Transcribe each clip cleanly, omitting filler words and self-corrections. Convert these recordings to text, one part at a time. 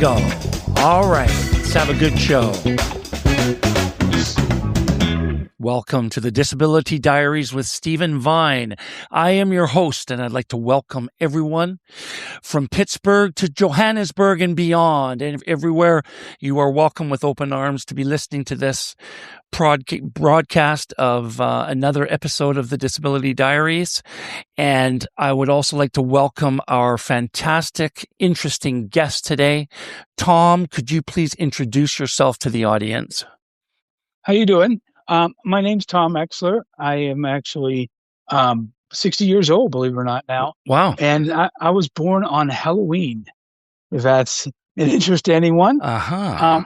go. All right, let's have a good show. Welcome to the Disability Diaries with Stephen Vine. I am your host, and I'd like to welcome everyone from Pittsburgh to Johannesburg and beyond. And everywhere, you are welcome with open arms to be listening to this broadcast of another episode of the Disability Diaries. And I would also like to welcome our fantastic, interesting guest today. Tom, could you please introduce yourself to the audience? How you doing? My name's Tom Exler. I am actually 60 years old, believe it or not, now. Wow. And I was born on Halloween, if that's an interest to anyone. Uh-huh.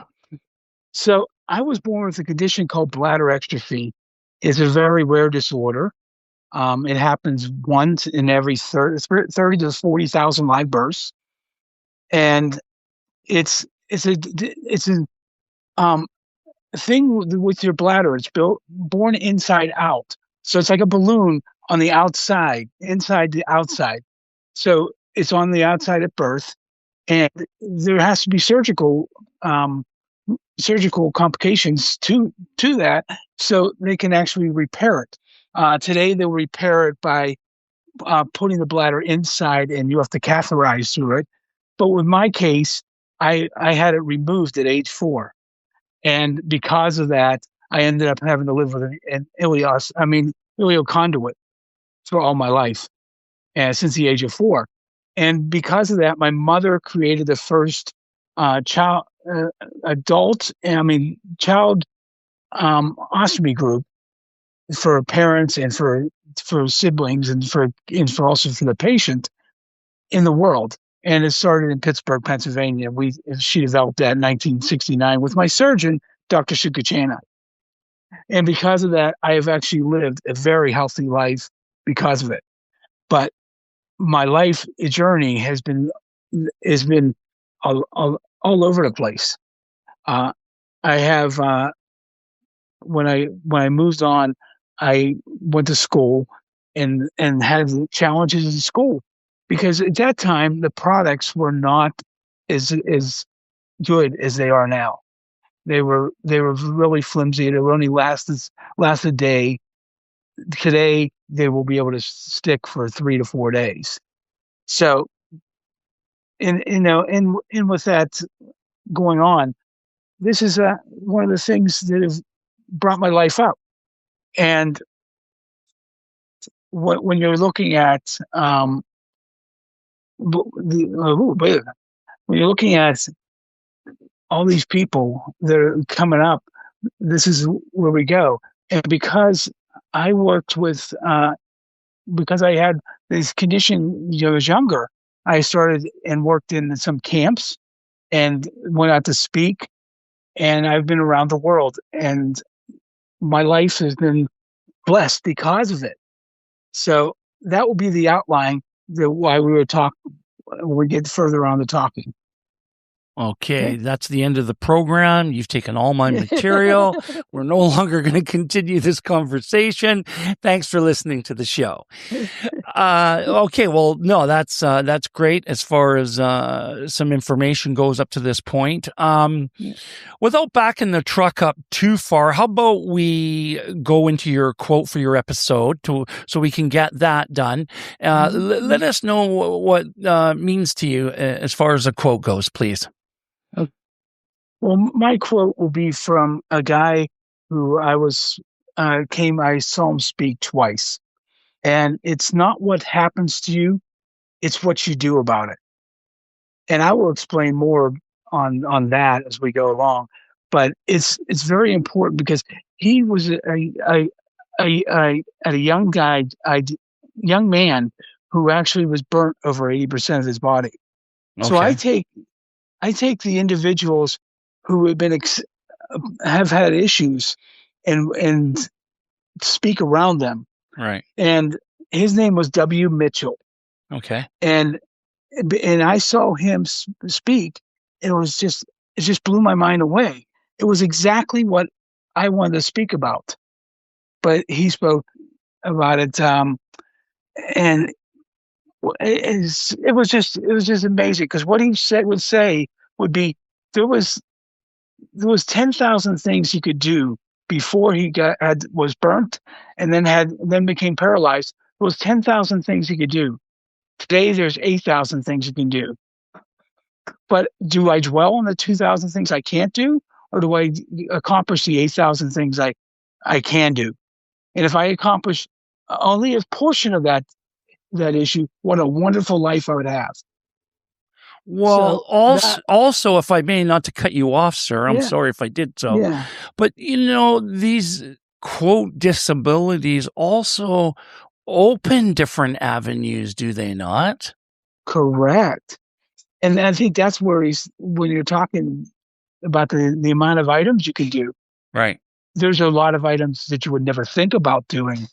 So I was born with a condition called bladder exstrophy. It's a very rare disorder. It happens once in every 30 to 40,000 live births. And it's a thing with your bladder. It's born inside out. So it's like a balloon on the outside, inside the outside. So it's on the outside at birth, and there has to be surgical complications to that, so they can actually repair it. Today they'll repair it by putting the bladder inside, and you have to catheterize through it. But with my case, I had it removed at age 4. And because of that, I ended up having to live with an ileal conduit for all my life, since the age of 4. And because of that, my mother created the first child ostomy group for parents and for siblings and for also for the patient in the world. And it started in Pittsburgh, Pennsylvania. She developed that in 1969 with my surgeon, Dr. Shukachana. And because of that, I have actually lived a very healthy life because of it. But my life journey has been all over the place. I have when I moved on, I went to school and had challenges in school. Because at that time, the products were not as good as they are now. They were really flimsy. They would only last a day. Today, they will be able to stick for 3 to 4 days. So, and with that going on, this is one of the things that have brought my life up. And when you're looking at when you're looking at all these people that are coming up, this is where we go. And because I worked with, because I had this condition when I was younger, I started and worked in some camps and went out to speak. And I've been around the world, and my life has been blessed because of it. So that will be the outline. Why we were when we get further on the talking. Okay, that's the end of the program. You've taken all my material. We're no longer going to continue this conversation. Thanks for listening to the show. Okay, well, no, that's great as far as some information goes up to this point. Without backing the truck up too far, how about we go into your quote for your episode so we can get that done. Let us know what means to you as far as a quote goes, please. Well, my quote will be from a guy who I saw him speak twice. And it's not what happens to you, it's what you do about it. And I will explain more on that as we go along. But it's very important because he was a young man who actually was burnt over 80% of his body. Okay. So I take the individuals who have have had issues and speak around them. Right. And his name was W. Mitchell. Okay. And I saw him speak. It just blew my mind away. It was exactly what I wanted to speak about. But he spoke about it, and it was just amazing because what he would say would be there was 10,000 things he could do before he was burnt and then became paralyzed. There was 10,000 things he could do. Today there's 8,000 things you can do. But do I dwell on the 2,000 things I can't do, or do I accomplish the 8,000 things I can do? And if I accomplish only a portion of that issue, what a wonderful life I would have. Well, also, if I may, not to cut you off, sir, I'm sorry if I did so. Yeah. But, these quote disabilities also open different avenues, do they not? Correct. And I think that's where when you're talking about the amount of items you can do. Right. There's a lot of items that you would never think about doing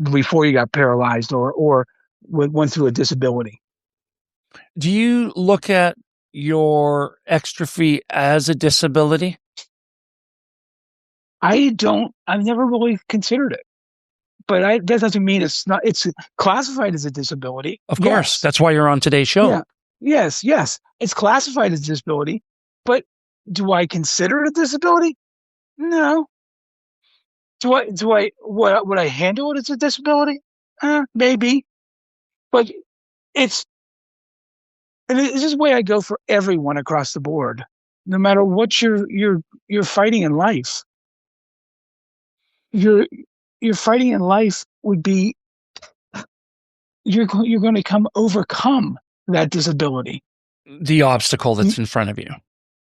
before you got paralyzed or went through a disability. Do you look at your exstrophy as a disability? I've never really considered it, but that doesn't mean it's classified as a disability. Of course. That's why you're on today's show. Yeah. Yes. It's classified as a disability, but do I consider it a disability? No. Would I handle it as a disability? Maybe. But and this is the way I go for everyone across the board. No matter what you're fighting in life, you're fighting in life would be you're going to overcome that disability. The obstacle that's in front of you.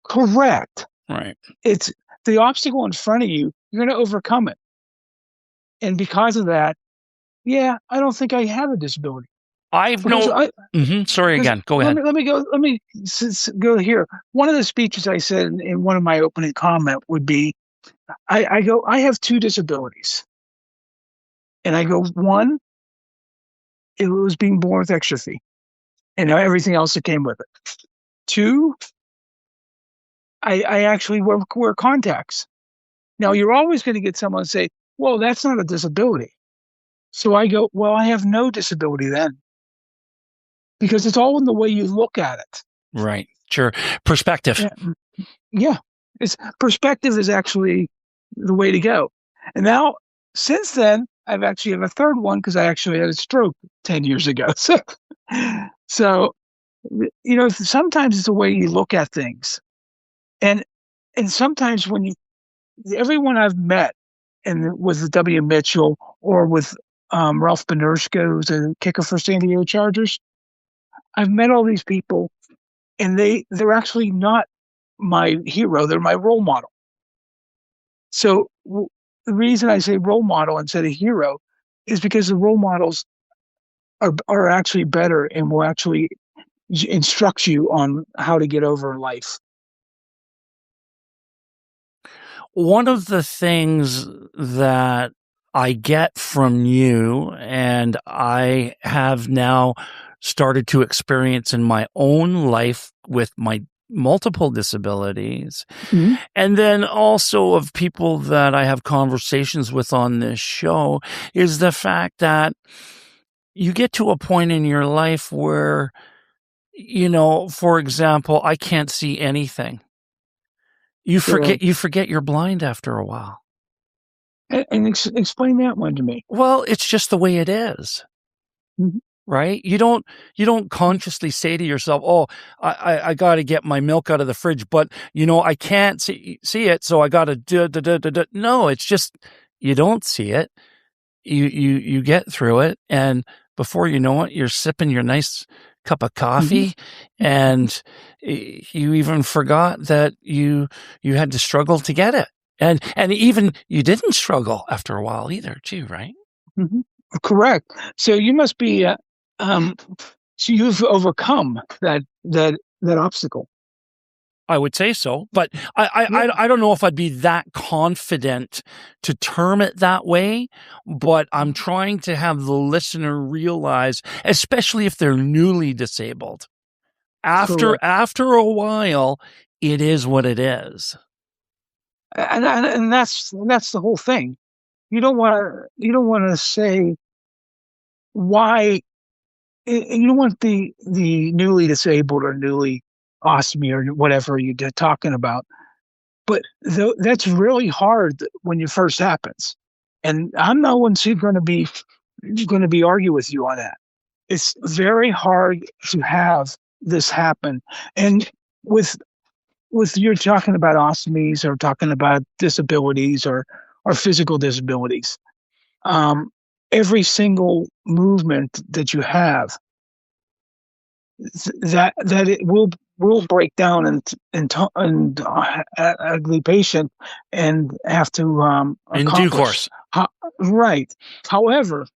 Correct. Right. It's the obstacle in front of you. You're going to overcome it. And because of that, I don't think I have a disability. Sorry again. Go ahead. Let me go here. One of the speeches I said in one of my opening comment would be, I have two disabilities. And I go, one, it was being born with exstrophy and everything else that came with it. Two, I actually wear contacts. Now, you're always going to get someone to say, well, that's not a disability. So I go, well, I have no disability then. Because it's all in the way you look at it. Right. Sure. Perspective. Yeah. Perspective is actually the way to go. And now, since then, I've actually have a third one because I actually had a stroke 10 years ago. So, sometimes it's the way you look at things. And sometimes everyone I've met, and with the W. Mitchell or with Ralph Benershko, who's a kicker for San Diego Chargers, I've met all these people, and they're actually not my hero. They're my role model. So the reason I say role model instead of hero is because the role models are actually better and will actually instruct you on how to get over life. One of the things that I get from you, and I have now started to experience in my own life with my multiple disabilities, and then also of people that I have conversations with on this show, is the fact that you get to a point in your life where, for example, I can't see anything. You forget you're blind after a while. And explain that one to me. Well, it's just the way it is. Mm-hmm. Right? You don't consciously say to yourself, "Oh, I got to get my milk out of the fridge, but I can't see it, so I got to No, it's just you don't see it. You get through it, and before you know it, you're sipping your nice cup of coffee, and you even forgot that you had to struggle to get it, and even you didn't struggle after a while either, too, right? Mm-hmm. Correct. So you must be. So you've overcome that obstacle. I would say so, but I don't know if I'd be that confident to term it that way, but I'm trying to have the listener realize, especially if they're newly disabled, after a while, it is what it is. And that's the whole thing. You don't want to say why. You don't want the newly disabled or newly ostomy or whatever you're talking about. But that's really hard when it first happens. And I'm not one who's going to be argue with you on that. It's very hard to have this happen. And with you're talking about ostomies or talking about disabilities or physical disabilities, every single movement that you have, that it will break down and ugly patient and have to In due accomplish. course. Right. However,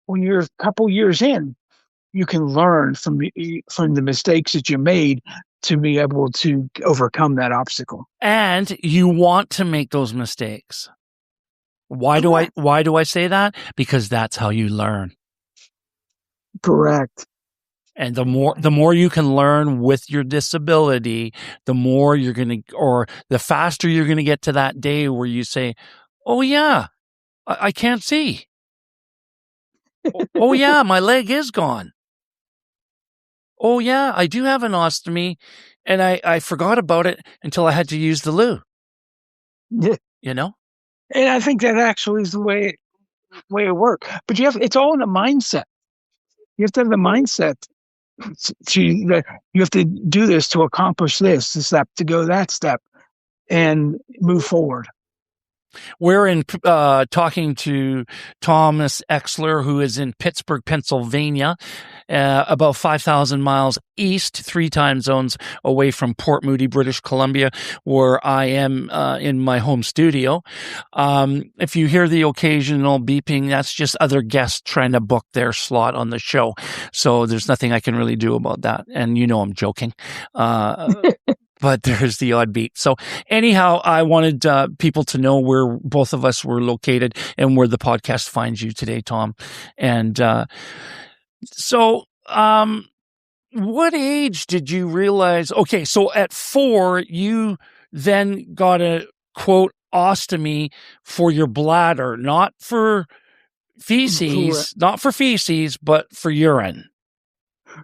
when you're a couple years in, you can learn from the mistakes that you made to be able to overcome that obstacle. And you want to make those mistakes. Why do I say that? Because that's how you learn. Correct. And the more you can learn with your disability, the more you're going to, or the faster you're going to get to that day where you say, oh yeah, I can't see. Oh yeah, my leg is gone. Oh yeah, I do have an ostomy, and I forgot about it until I had to use the loo. Yeah. You know? And I think that actually is the way it works. But it's all in a mindset. You have to have the mindset. You have to do this to accomplish this step, to go that step, and move forward. We're in talking to Thomas Exler, who is in Pittsburgh, Pennsylvania, about 5,000 miles east, 3 time zones away from Port Moody, British Columbia, where I am in my home studio. If you hear the occasional beeping, that's just other guests trying to book their slot on the show. So there's nothing I can really do about that. And I'm joking. But there's the odd beat. So anyhow, I wanted people to know where both of us were located and where the podcast finds you today, Tom. And so what age did you realize? Okay, so at 4, you then got a, quote, ostomy for your bladder, not for feces, but for urine.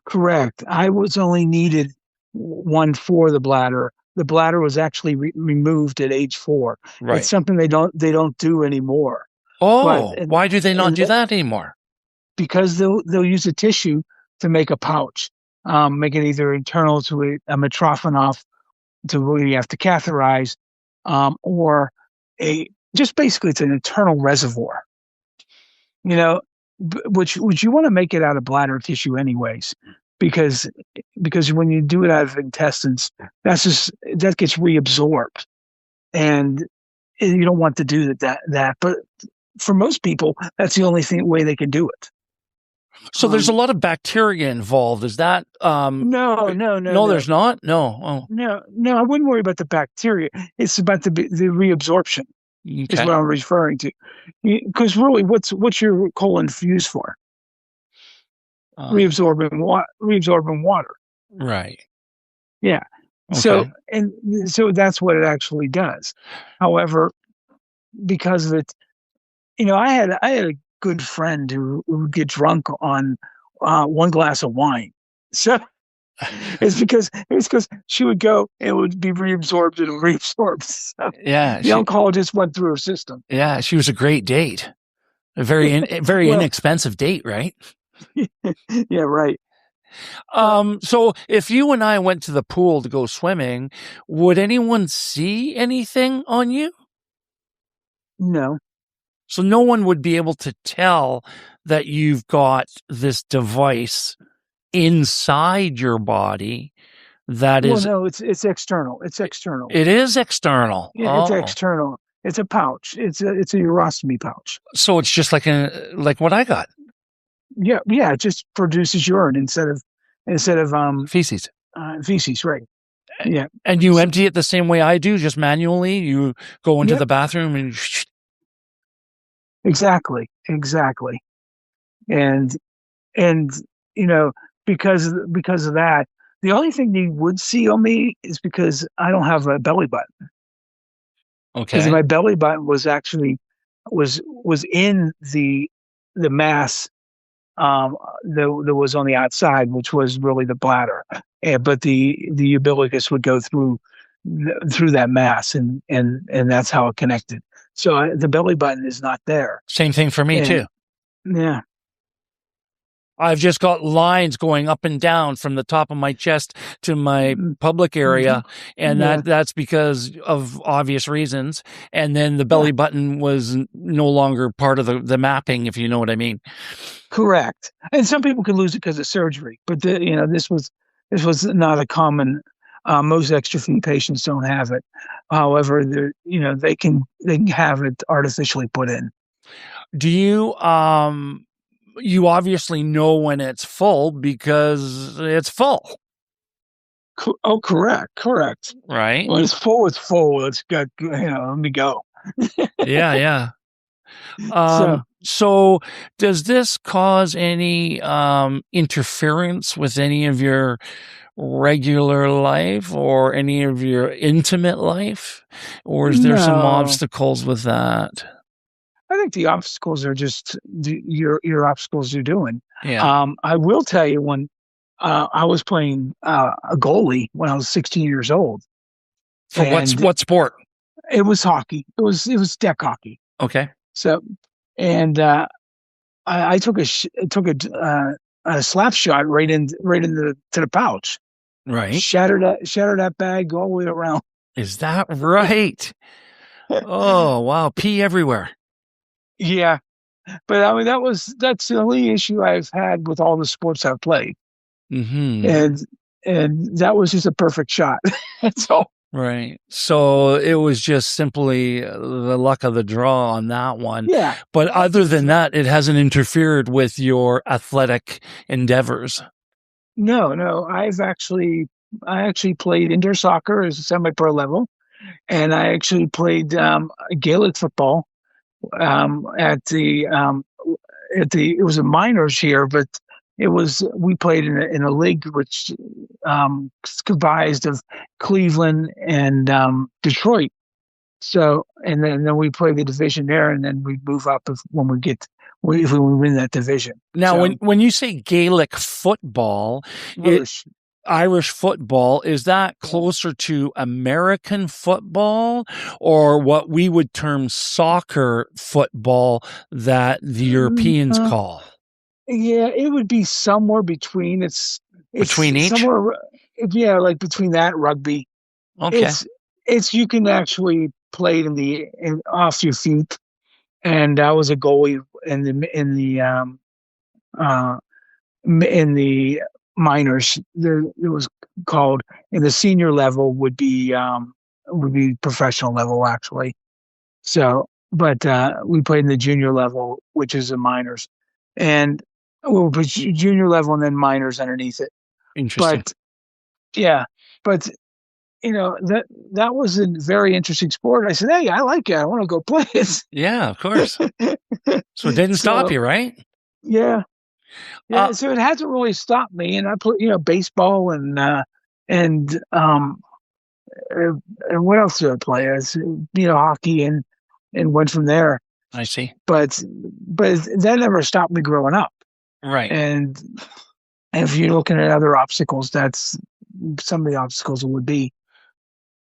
Correct. I was only needed one for the bladder. The bladder was actually removed at age 4. Right. It's something they don't do anymore. Oh, why do they not do that anymore? Because they'll use a tissue to make a pouch, make it either internal to a Mitrophanoff to where you have to catheterize, or just basically it's an internal reservoir. Which you want to make it out of bladder tissue anyways, because when you do it out of intestines, that gets reabsorbed, and you don't want to do that. But for most people, that's the only way they can do it. So there's a lot of bacteria involved. Is that no? There's not. No. I wouldn't worry about the bacteria. It's about the reabsorption. Okay. Is what I'm referring to. Because really, what's your colon used for? Reabsorbing water. Right. Yeah. Okay. So that's what it actually does. However, because of it, I had a good friend who would get drunk on one glass of wine. So it's because she would go, it would be reabsorbed and reabsorbed. So yeah, the alcohol just went through her system. Yeah, she was a great date, a very inexpensive date, right? Yeah, right. So if you and I went to the pool to go swimming, would anyone see anything on you? No. So no one would be able to tell that you've got this device inside your body that is... Well, no, it's external. It's external. It is external. Yeah, it's external. It's a pouch. It's a urostomy pouch. So it's just like what I got. Yeah. It just produces urine instead of feces. Feces, right? Yeah. And you empty it the same way I do, just manually. You go into the bathroom and. Exactly. And because of that, the only thing you would see on me is because I don't have a belly button. Okay. Because my belly button was actually was in the mass that was on the outside, which was really the bladder. But the umbilicus would go through that mass, and that's how it connected. So the belly button is not there. Same thing for me too. Yeah. I've just got lines going up and down from the top of my chest to my public area, and that's because of obvious reasons. And then the belly button was no longer part of the mapping, if you know what I mean. Correct. And some people can lose it because of surgery, but this was not a common. Most Exstrophy patients don't have it. However, they can have it artificially put in. Do you you obviously know when it's full because it's full. Oh, correct. Right. When it's full, it's full. It's got, let me go. Yeah. So does this cause any interference with any of your regular life or any of your intimate life? Or is there some obstacles with that? I think the obstacles are just your obstacles you're doing. Yeah. I will tell you, when I was playing a goalie when I was 16 years old. For what sport? It was hockey. It was deck hockey. Okay. So, and I took a slap shot right into the pouch. Right. Shattered that bag all the way around. Is that right? Oh wow! Pee everywhere. Yeah, but I mean that's the only issue I've had with all the sports I've played, and that was just a perfect shot. That's all. Right. So it was just simply the luck of the draw on that one. Yeah. But other than that, it hasn't interfered with your athletic endeavors. No. I actually played indoor soccer as a semi-pro level, and I actually played Gaelic football it was a minors here, but we played in a league which comprised of Cleveland and Detroit. So, and then we play the division there, and then we move up if we win that division. Now, when you say Gaelic football, Irish football, is that closer to American football or what we would term soccer football that the Europeans call? Yeah, it would be somewhere between. It's between each? Somewhere, yeah, like between that and rugby. Okay. It's you can actually play it off your feet. And I was a goalie in the minors. It was called, in the senior level would be professional level actually. So, but we played in the junior level, which is the minors, and junior level and then minors underneath it. Interesting. But that was a very interesting sport. I said, hey, I like it. I want to go play it. Yeah, of course. So it didn't stop you, right? Yeah. Yeah, so it hasn't really stopped me, and I play, baseball and what else did I play? Hockey and went from there. I see. But that never stopped me growing up. Right. And if you're looking at other obstacles, that's some of the obstacles it would be.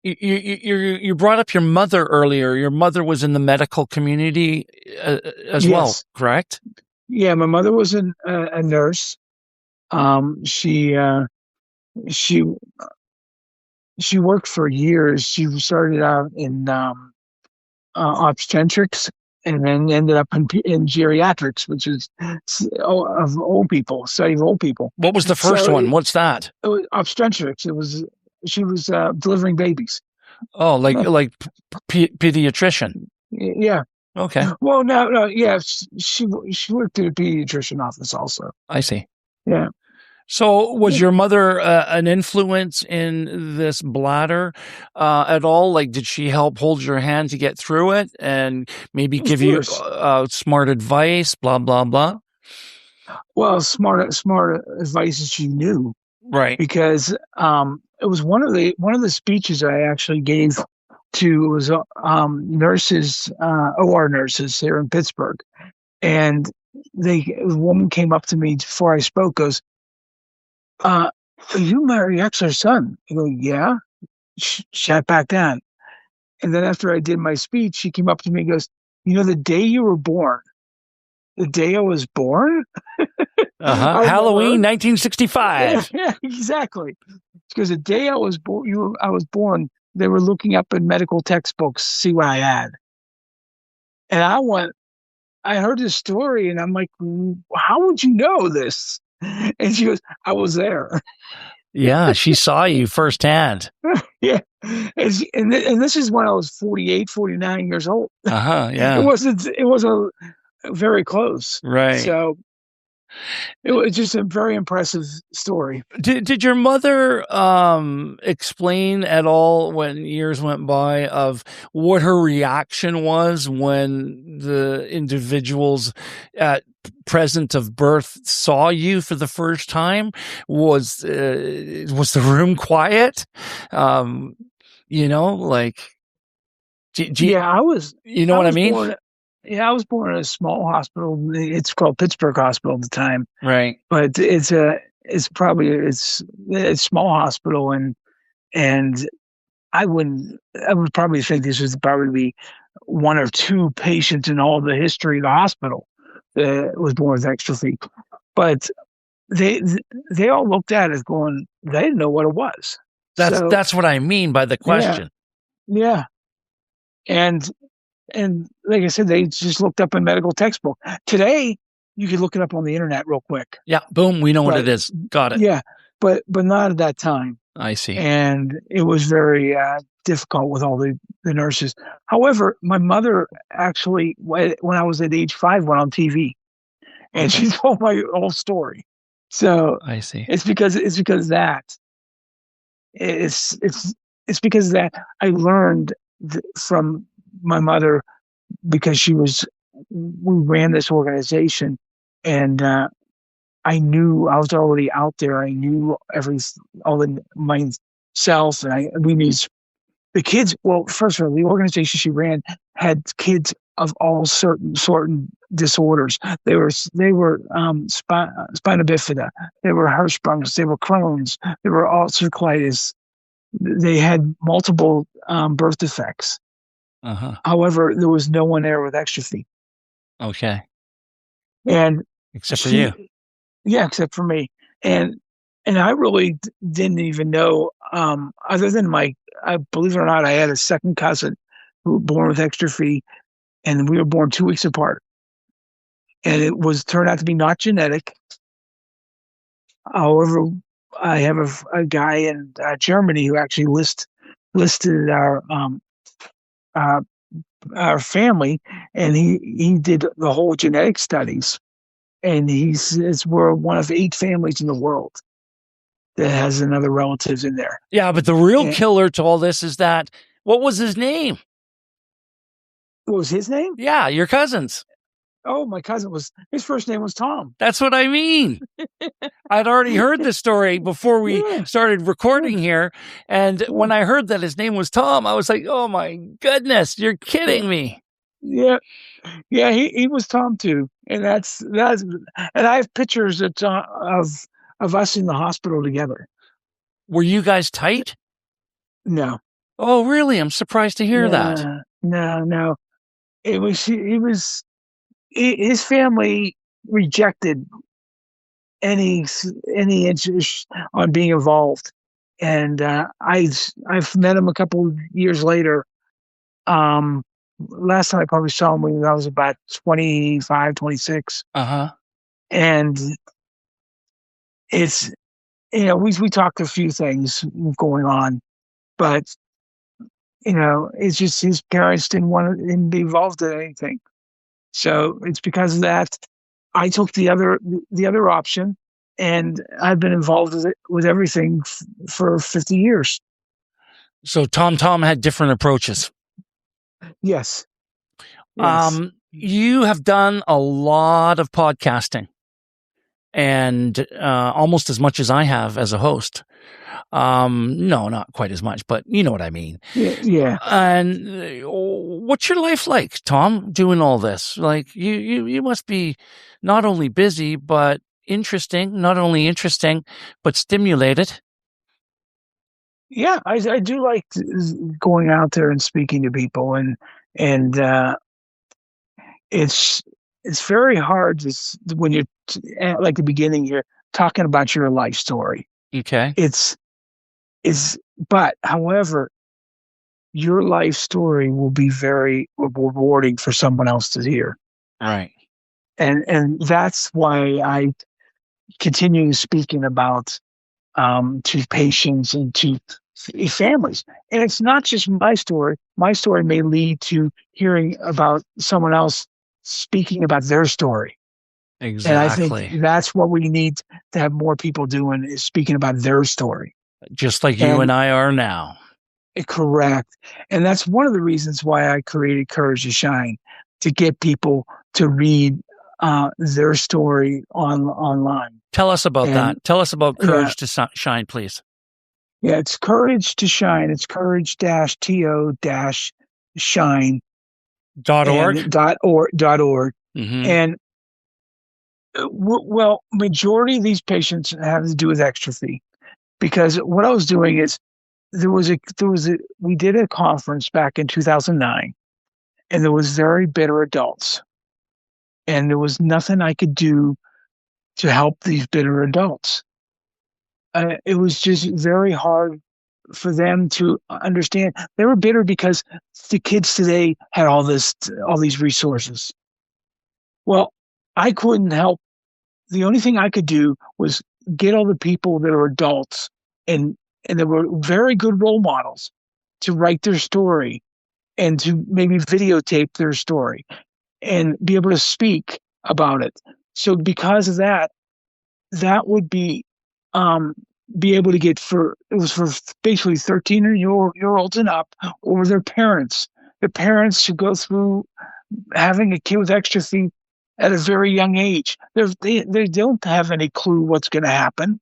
You brought up your mother earlier. Your mother was in the medical community as well, correct? Yeah, my mother was a nurse. She worked for years. She started out in obstetrics and then ended up in geriatrics, which is of old people, study of old people. What was the first one? What's that? It was obstetrics. She was delivering babies. Oh, like pediatrician. Yeah. Okay. Well, no. Yeah, she worked at a pediatrician office also. I see. Yeah. So was your mother an influence in this bladder at all? Like, did she help hold your hand to get through it and maybe give you smart advice, blah, blah, blah? Well, smart advice she knew. Right. Because it was one of the speeches I actually gave to nurses, OR nurses here in Pittsburgh. And a woman came up to me before I spoke, goes, "Are you Mary Exler's son?" I go, "Yeah." Sat back down. And then after I did my speech, she came up to me and goes, "The day you were born, the day I was born, I Halloween, remember." 1965. Yeah, exactly. Because the day I was born, they were looking up in medical textbooks, see what I had. And I heard this story and I'm like, "How would you know this?" And she goes, "I was there." Yeah, she saw you firsthand. Yeah. And this is when I was 48, 49 years old. Yeah. It wasn't very close. Right. So it was just a very impressive story. Did your mother explain at all when years went by of what her reaction was when the individuals at present of birth saw you for the first time? Was the room quiet? Like, Yeah, I was. You know I what I was mean? born. Yeah, I was born in a small hospital. It's called Pittsburgh Hospital at the time, Right. but it's a small hospital, and I would probably think this was probably one or two patients in all the history of the hospital that was born with exstrophy. But they all looked at it going, they didn't know what it was. That's what I mean by the question. Yeah. And like I said, they just looked up in medical textbook. Today, you could look it up on the internet real quick. Yeah, boom, we know what it is. Got it. Yeah, but not at that time. I see. And it was very difficult with all the nurses. However, my mother actually, when I was at age 5, went on TV, and she told my whole story. So I see. It's because that it's because that I learned from my mother, because we ran this organization, and I knew I was already out there. I knew myself, and we knew the kids. Well, first of all, the organization she ran had kids of all certain disorders. They were spina bifida. They were Hirschsprungs. They were Crohn's. They were ulcerative colitis. They had multiple birth defects. However, there was no one there with exstrophy. Okay. And except for you. Yeah, except for me. And I really didn't even know, other than I believe it or not, I had a second cousin who was born with exstrophy, and we were born 2 weeks apart. And it turned out to be not genetic. However, I have a guy in Germany who actually listed our family, and he did the whole genetic studies, and he says we're one of 8 families in the world that has another relatives in there. Yeah, but the real killer to all this is that, what was his name? What was his name? Yeah, your cousin's. Oh, my cousin his first name was Tom. That's what I mean. I'd already heard the story before we started recording here. And when I heard that his name was Tom, I was like, oh my goodness, you're kidding me. Yeah. Yeah, he was Tom too. And that's and I have pictures of us in the hospital together. Were you guys tight? No. Oh, really? I'm surprised to hear that. No. His family rejected any interest on being involved. And I've met him a couple of years later. Last time I probably saw him when I was about 25, 26. And it's, we talked a few things going on, but it's just his parents didn't want him to be involved in anything. So it's because of that I took the other option, and I've been involved with everything for 50 years. So Tom had different approaches. Yes. You have done a lot of podcasting. and almost as much as I have as a host. No, not quite as much, but you know what I mean. Yeah. And what's your life like, Tom, doing all this? Like you must be not only busy, but not only interesting, but stimulated. Yeah, I do like going out there and speaking to people, and it's it's very hard when you're at like the beginning, you're talking about your life story. Okay. It's it's but however, your life story will be very rewarding for someone else to hear, Right. and that's why I continue speaking about to patients and to families. And it's not just my story. My story may lead to hearing about someone else speaking about their story. And I think Exactly. that's what we need to have more people doing, is speaking about their story. Just like you And and I are now. correct. And that's one of the reasons why I created Courage to Shine, to get people to read their story online. Tell us about And that. Tell us about yeah, Courage to Shine, please. yeah, it's Courage to Shine. It's courage-to-shine .org. and .org. Mm-hmm. And well, majority of these patients have to do with exstrophy, because what I was doing is we did a conference back in 2009, and there was very bitter adults, and there was nothing I could do to help these bitter adults. It was just very hard for them to understand. They were bitter because the kids today had all these resources. Well, I couldn't help. The only thing I could do was get all the people that are adults and they were very good role models to write their story and to maybe videotape their story and be able to speak about it. So because of that, that would be able to get it was for basically 13-year-olds and up, or their parents. The parents should go through having a kid with exstrophy at a very young age. They don't have any clue what's going to happen,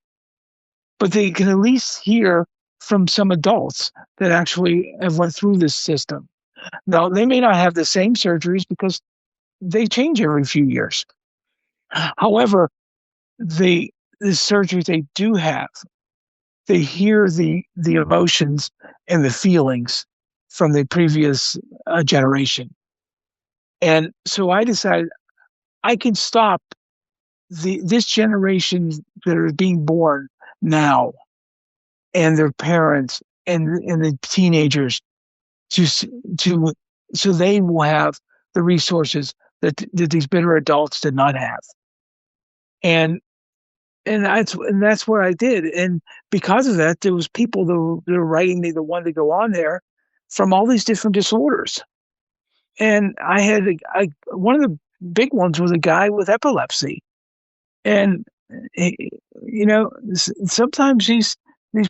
but they can at least hear from some adults that actually have went through this system. Now, they may not have the same surgeries because they change every few years. However, the surgeries they do have, they hear the emotions and the feelings from the previous generation. And so I decided I can stop this generation that are being born now, and their parents and the teenagers, to so they will have the resources that these bitter adults did not have. And that's what I did. And because of that, there was people that were writing me, that wanted to go on there from all these different disorders. And I had one of the big ones was a guy with epilepsy. And sometimes these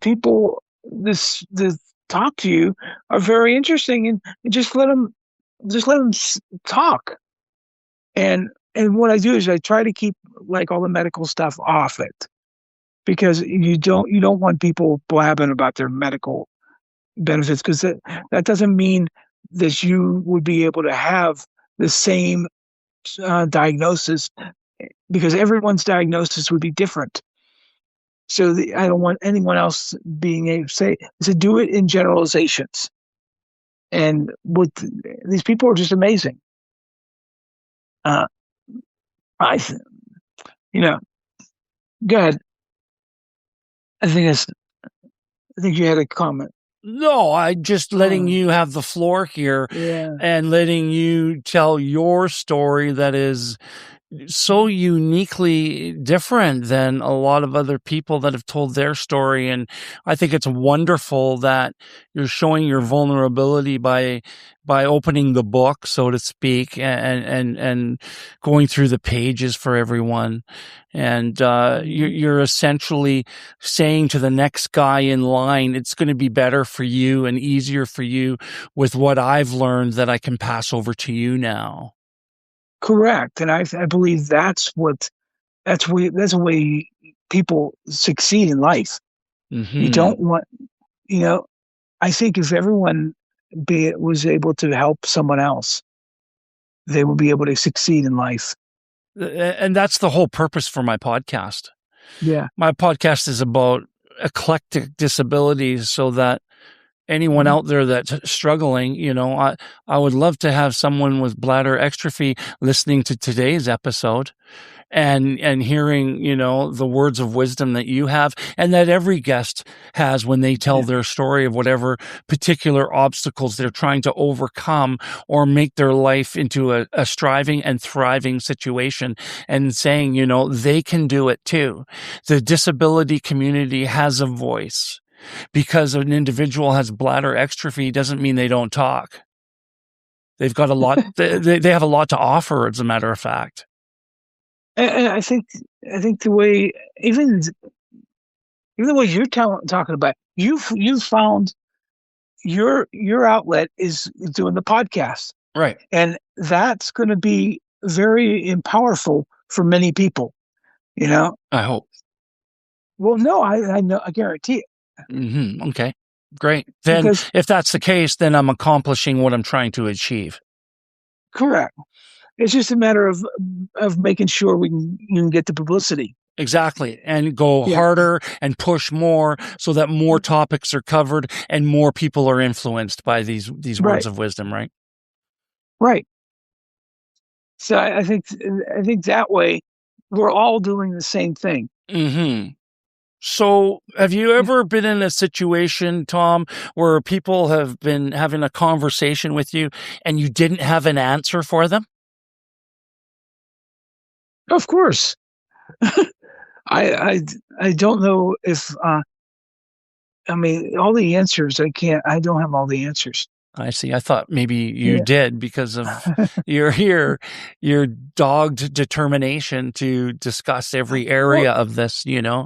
people this talk to you are very interesting, and just let them talk. And what I do is I try to keep like all the medical stuff off it, because you don't want people blabbing about their medical benefits, because that doesn't mean that you would be able to have the same diagnosis, because everyone's diagnosis would be different. So I don't want anyone else being able to say, so do it in generalizations. And these people are just amazing. Uh, I, good. I think you had a comment. No, I just letting you have the floor here, Yeah. and letting you tell your story that is so uniquely different than a lot of other people that have told their story. And I think it's wonderful that you're showing your vulnerability by opening the book, so to speak, and going through the pages for everyone. And you're essentially saying to the next guy in line, it's going to be better for you and easier for you with what I've learned that I can pass over to you now. Correct. And I believe that's what That's a way people succeed in life. You Mm-hmm. don't want, I think if everyone was able to help someone else, they will be able to succeed in life. And that's the whole purpose for my podcast. Yeah. My podcast is about eclectic disabilities so that anyone out there that's struggling, I would love to have someone with bladder exstrophy listening to today's episode and hearing, the words of wisdom that you have and that every guest has when they tell their story of whatever particular obstacles they're trying to overcome or make their life into a striving and thriving situation, and saying, they can do it too. The disability community has a voice. Because an individual has bladder exstrophy doesn't mean they don't talk. They've got a lot, they have a lot to offer, as a matter of fact. And I think the way, even the way you're talking about, you've found your outlet is doing the podcast, right? And that's going to be very powerful for many people. I hope. Well, no, I know, I guarantee it. Mm-hmm. Okay, great. Then, because if that's the case, then I'm accomplishing what I'm trying to achieve. Correct. It's just a matter of making sure you can get the publicity. Exactly. And go harder and push more so that more topics are covered and more people are influenced by these words of wisdom, right? Right. So I think that way we're all doing the same thing. Mm-hmm. So have you ever been in a situation, Tom, where people have been having a conversation with you and you didn't have an answer for them? Of course. I don't know if, all the answers, I don't have all the answers. I see. I thought maybe you did because of your dogged determination to discuss every area of this, Yeah,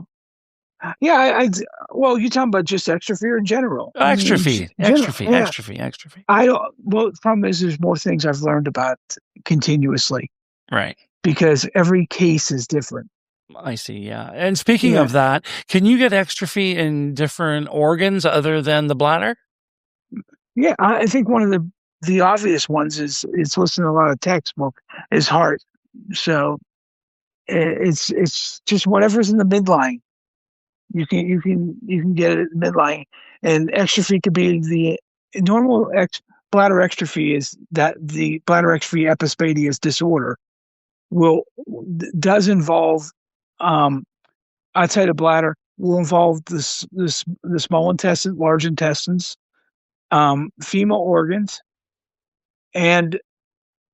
well, you're talking about just exstrophy in general. Exstrophy. I don't. Well, the problem is there's more things I've learned about continuously. Right. Because every case is different. I see. Yeah. And speaking of that, can you get exstrophy in different organs other than the bladder? Yeah, I think one of the obvious ones is listening to a lot of textbook is heart. So it's just whatever's in the midline. You can get it in the midline, and exstrophy could be the normal bladder exstrophy is that the bladder exstrophy epispadias disorder does involve outside of bladder will involve the small intestine, large intestines, female organs, and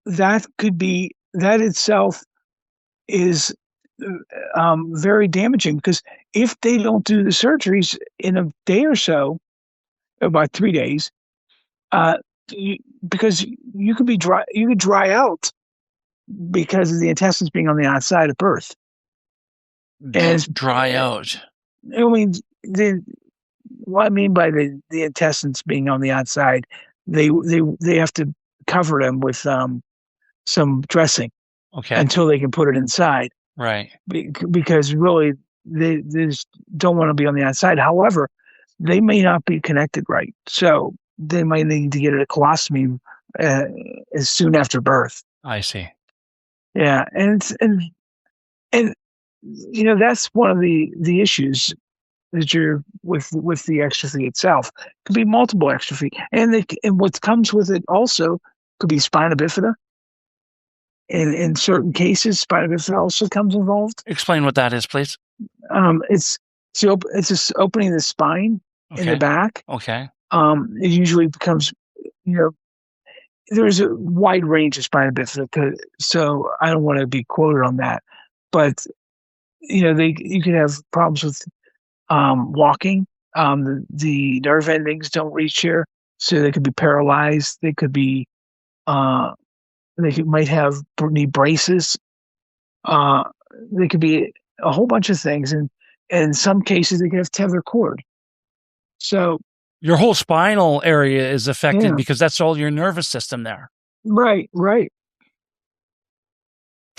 that itself is very damaging because if they don't do the surgeries in a day or so, about 3 days, because you could dry out because of the intestines being on the outside of birth. And dry out. I mean, what I mean by the intestines being on the outside, they have to cover them with some dressing, until they can put it inside, right? Because really they just don't want to be on the outside. However, they may not be connected right, so they might need to get a colostomy as soon after birth. I see. Yeah, and that's one of the issues that you're with the exstrophy itself. It could be multiple exstrophy, and what comes with it also could be spina bifida. In certain cases, spina bifida also comes involved. Explain what that is, please. It's just opening the spine in the back. Okay. It usually becomes, there's a wide range of spina bifida, so I don't want to be quoted on that, but you could have problems with walking. The nerve endings don't reach here, so they could be paralyzed. They could be, might need braces. They could be a whole bunch of things, and in some cases they could have tether cord. So your whole spinal area is affected because that's all your nervous system there. Right.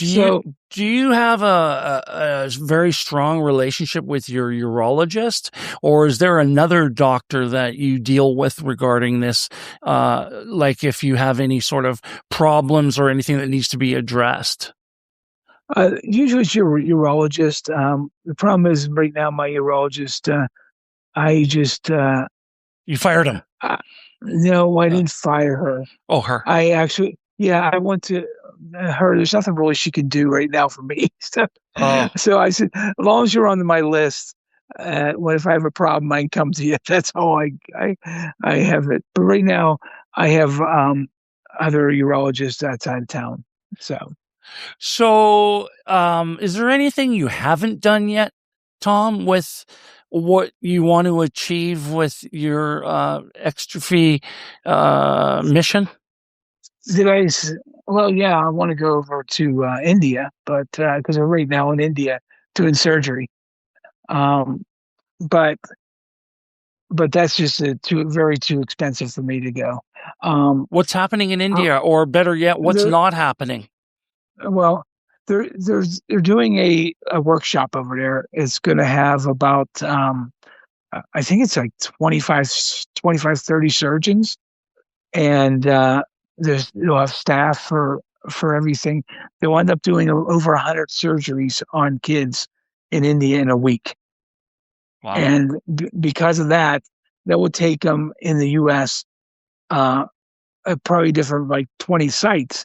Do you So do you have a very strong relationship with your urologist, or is there another doctor that you deal with regarding this? Like if you have any sort of problems or anything that needs to be addressed? usually it's your urologist. The problem is right now my urologist. I just You fired him. uh, no, I Uh, didn't fire her. oh, her. I actually, yeah, I went to her. There's nothing really she can do right now for me. So, Oh, so I said, as long as you're on my list, what if I have a problem, I can come to you. That's how I have it. But right now, I have other urologists outside of town. So, so is there anything you haven't done yet, Tom, with what you want to achieve with your extrophy mission? did I? Well, yeah, I want to go over to India, but because I'm right now in India doing surgery. Um, but that's just too expensive for me to go. Um, What's happening in uh, India, or better yet, what's they're not happening? well, they're doing a workshop over there. It's going to have about I think it's like 30 surgeons, and they'll have staff for everything. They'll end up doing over 100 surgeries on kids in India in a week, Wow. and because of that, that will take them in the U.S. Uh, probably different like 20 sites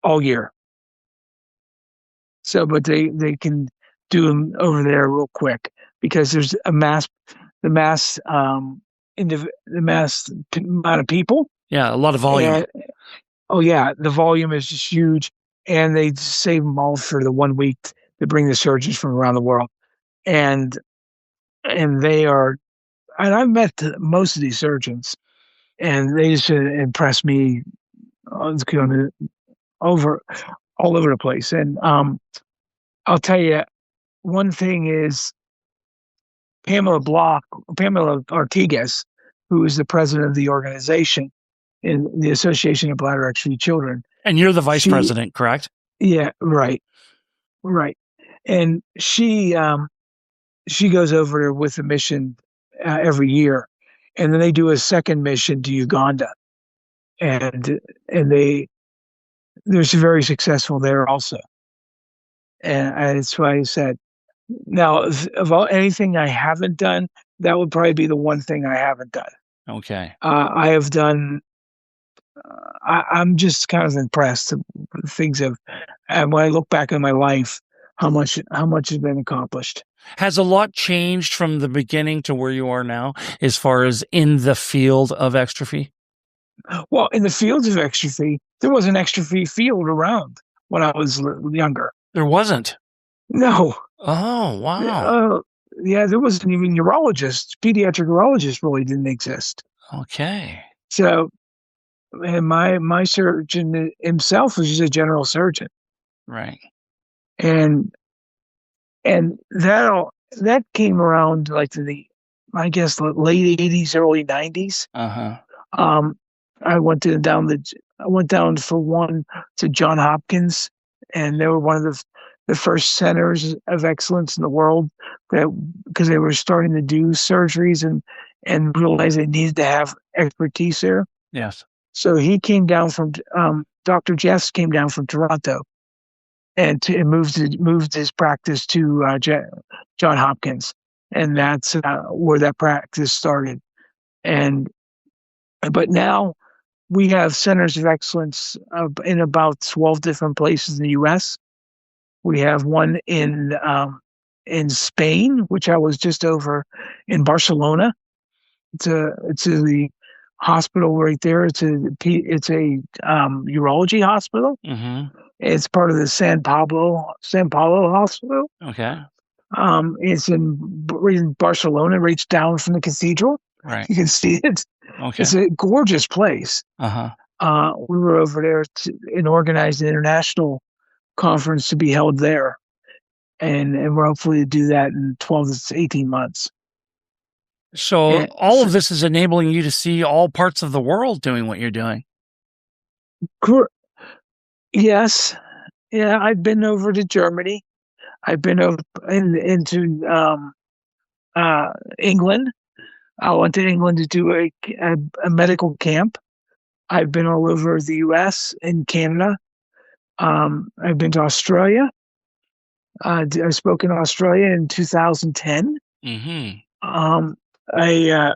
all year. So, but they can do them over there real quick because there's the mass the mass amount of people. Yeah, a lot of volume. And oh yeah, the volume is just huge, and they save them all for the 1 week to bring the surgeons from around the world, and they are, and I've met most of these surgeons, and they just impress me going over all over the place. And I'll tell you, one thing is Pamela Ortigas, who is the president of the organization in the Association of Bladder Exstrophy Children. And you're the vice She, president, correct? yeah, right, right, and she goes over there with a mission every year, and then they do a second mission to Uganda, and they're very successful there also, and that's why I said. Now, of anything I haven't done, that would probably be the one thing I haven't done. Okay. I have done. I'm just kind of impressed with things have, and when I look back on my life, how much has been accomplished. Has a lot changed from the beginning to where you are now as far as in the field of extrophy? Well, in the fields of extrophy, there was an extrophy field around when I was younger. There wasn't. No, Oh, wow. yeah, there wasn't even urologists. Pediatric urologists really didn't exist. Okay. So, and my surgeon himself was just a general surgeon, Right. and that came around like I guess late 80s, early 90s. Uh-huh. Um, I went I went down for one to John Hopkins, and they were one of the first centers of excellence in the world that because they were starting to do surgeries and realized they needed to have expertise there. Yes. So he came down from Dr. Jeffs came down from Toronto and moved his practice to John Hopkins, and that's where that practice started. And but now we have centers of excellence in about 12 different places in the U.S. We have one in Spain, which I was just over in Barcelona. It's the hospital right there. It's a urology hospital. Mm-hmm. It's part of the San Paulo Hospital. Okay. It's in Barcelona, right down from the cathedral. Right. You can see it. Okay. It's a gorgeous place. Uh-huh. We were over there and organized an international conference to be held there, and we're hopefully to do that in 12 to 18 months. So And all of this is enabling you to see all parts of the world doing what you're doing. yes, Yeah, I've been over to Germany. I've been over into England. I went to England to do a medical camp. I've been all over the U.S. and Canada. I've been to Australia. I spoke in Australia in 2010. Mm-hmm. Um, I, uh,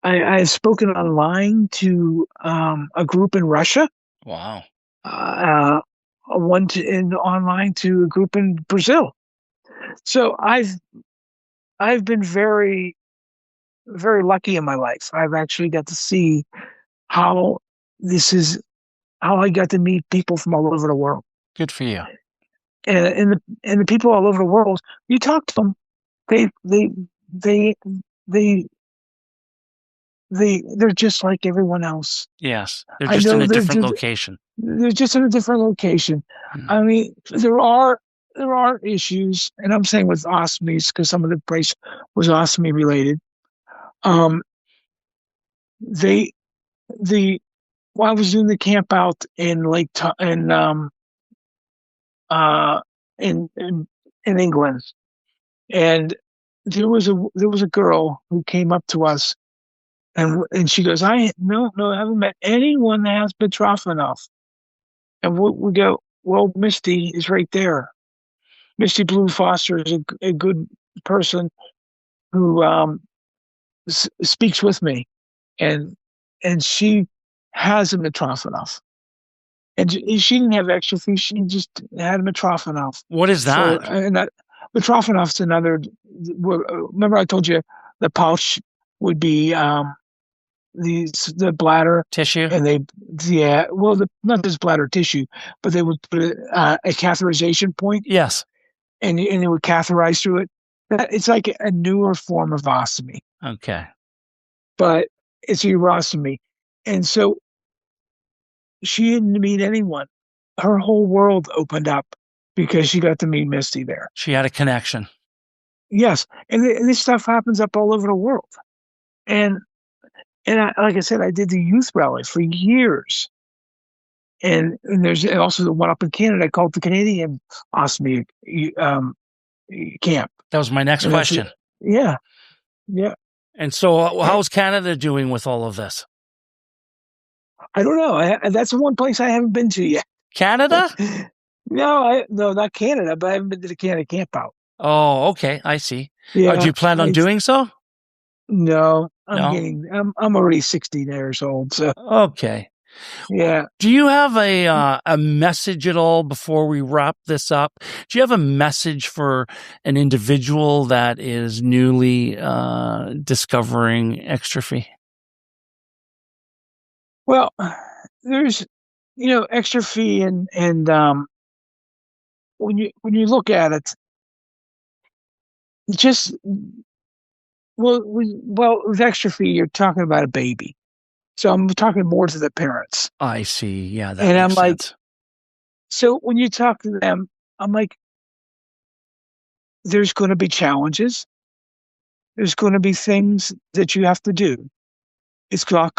I've spoken online to a group in Russia. Wow. Uh, one in online to a group in Brazil. So I've been very very lucky in my life. I've actually got to see how this is how I got to meet people from all over the world. Good for you. And the people all over the world, you talk to them, they they they they they're just like everyone else. Yes. They're I just in know a different location. they're just in a different location. Mm. I mean, there are issues, and I'm saying with ostomies because some of the place was ostomy related. Um, they the While I was doing the camp out in uh in England, and there was a girl who came up to us, and she goes, I haven't met anyone that has Petrofanov. And we go, well, Misty is right there. Misty Blue Foster is a good person who speaks with me, and she has a Mitrofanov. And she didn't have Exstrophy, she just had a Mitrofanov. What is So, that? and that Mitrofanov's another. Remember, I told you the pouch would be the bladder, Tissue? and not just bladder tissue, but they would put a catheterization point, Yes. and they would catheterize through it. It's like a newer form of ostomy, Okay. but it's a urostomy. And so she didn't meet anyone. Her whole world opened up because she got to meet Misty there. She had a connection. Yes, and this stuff happens up all over the world. And like I said, I did the youth rally for years. And there's also the one up in Canada called the Canadian Ostomy Camp. That was my next And question. yeah, yeah. And so, how's Canada doing with all of this? I don't know. That's the one place I haven't been to yet. Canada? No, not Canada, but I haven't been to the Canada camp out. Oh, okay. I see. Yeah. Do you plan on doing so? No, No. I'm already 60 years old. So Okay. yeah. Do you have a message at all before we wrap this up? Do you have a message for an individual that is newly discovering exstrophy? Well, there's exstrophy and when you look at it, just with exstrophy, you're talking about a baby. So I'm talking more to the parents. I see. Yeah, that And makes I'm like, sense. so when you talk to them, I'm like, there's going to be challenges. There's going to be things that you have to do. It's not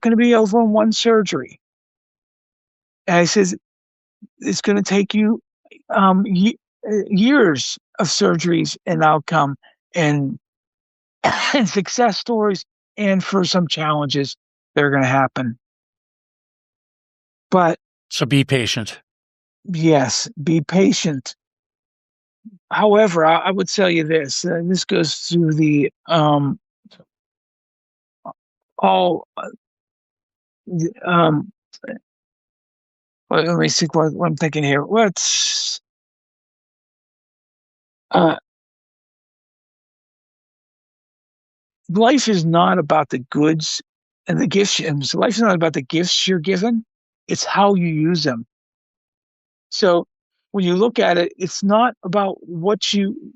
going to be over in one surgery. And I says, it's going to take you years of surgeries and outcome and, and success stories and for some challenges that are going to happen. But So be patient. yes, be patient. However, I would tell you this, and this goes through the all um let me see what I'm thinking here. What's uh life is not about the goods and the gifts. And life is not about the gifts you're given. It's how you use them. So when you look at it, it's not about what you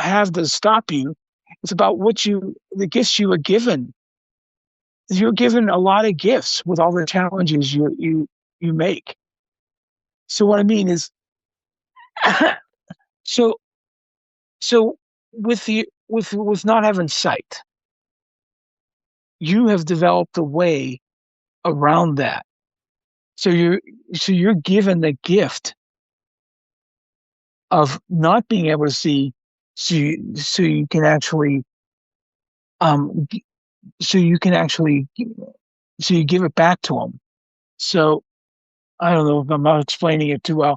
have to stop you. It's about the gifts you were given. You're given a lot of gifts with all the challenges you make. So what I mean is, so so with not having sight, you have developed a way around that. So you're given the gift of not being able to see, so you can actually um so you can actually so you give it back to them. So I don't know if I'm not explaining it too well,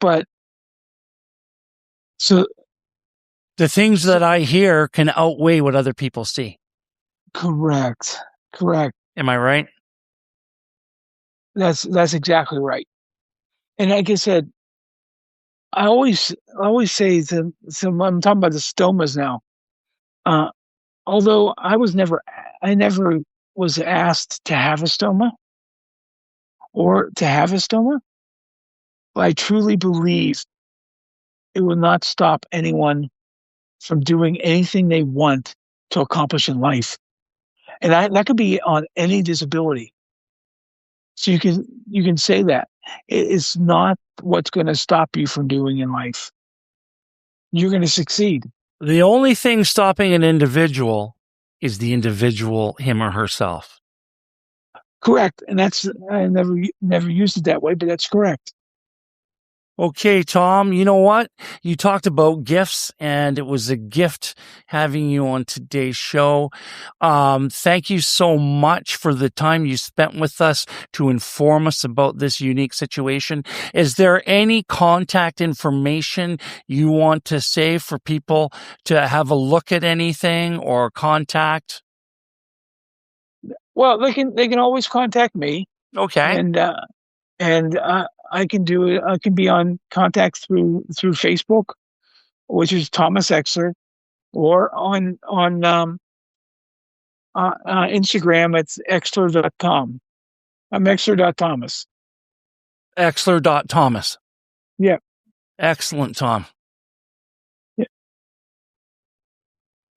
but so The things that I hear can outweigh what other people see. correct. Am I right? That's exactly right. And like I said, I always say to, so I'm talking about the stomas now. Uh, although I never was asked to have a stoma or to have a stoma, but I truly believe it will not stop anyone from doing anything they want to accomplish in life. And that could be on any disability. So you can say that it is not what's going to stop you from doing in life. You're going to succeed. The only thing stopping an individual is the individual, him or herself. Correct. And I never used it that way, but that's correct. Okay, Tom, you know what? You talked about gifts, and it was a gift having you on today's show. Thank you so much for the time you spent with us to inform us about this unique situation. Is there any contact information you want to say for people to have a look at anything or contact? Well, they can always contact me, Okay. and I can do it. I can be on contact through Facebook, which is Thomas Exler, or on Instagram. It's exler.com. I'm exler.thomas. Exler.Thomas. Yeah. Excellent, Tom. Yeah.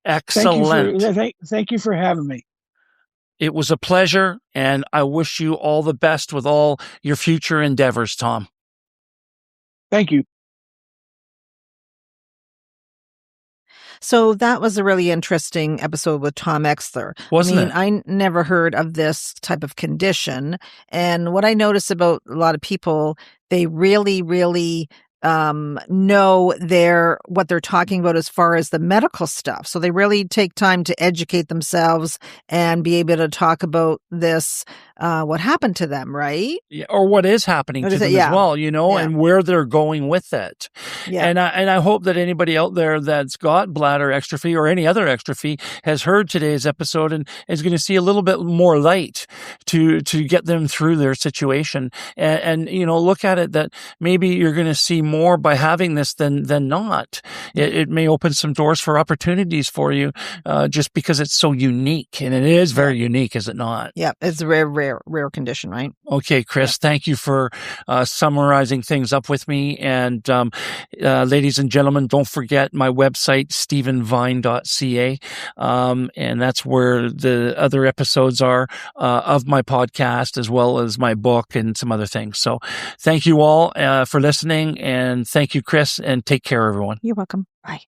Excellent. Thank you for having me. It was a pleasure, and I wish you all the best with all your future endeavors, Tom. Thank you. So that was a really interesting episode with Tom Exler. Wasn't it? I never heard of this type of condition. And what I notice about a lot of people, they really, really know what they're talking about as far as the medical stuff. So they really take time to educate themselves and be able to talk about this, what happened to them, right? Yeah, or what is happening to them as well, and where they're going with it. Yeah. And I hope that anybody out there that's got bladder exstrophy or any other exstrophy has heard today's episode and is going to see a little bit more light to get them through their situation. And look at it that maybe you're going to see more by having this than not. It may open some doors for opportunities for you, just because it's so unique, and it is very unique, is it not? Yeah, it's a rare condition, right? Okay, Chris, thank you for summarizing things up with me. And ladies and gentlemen, don't forget my website, stephenvine.ca. And that's where the other episodes are of my podcast, as well as my book and some other things. So thank you all for listening. And thank you, Chris, and take care, everyone. You're welcome. Bye.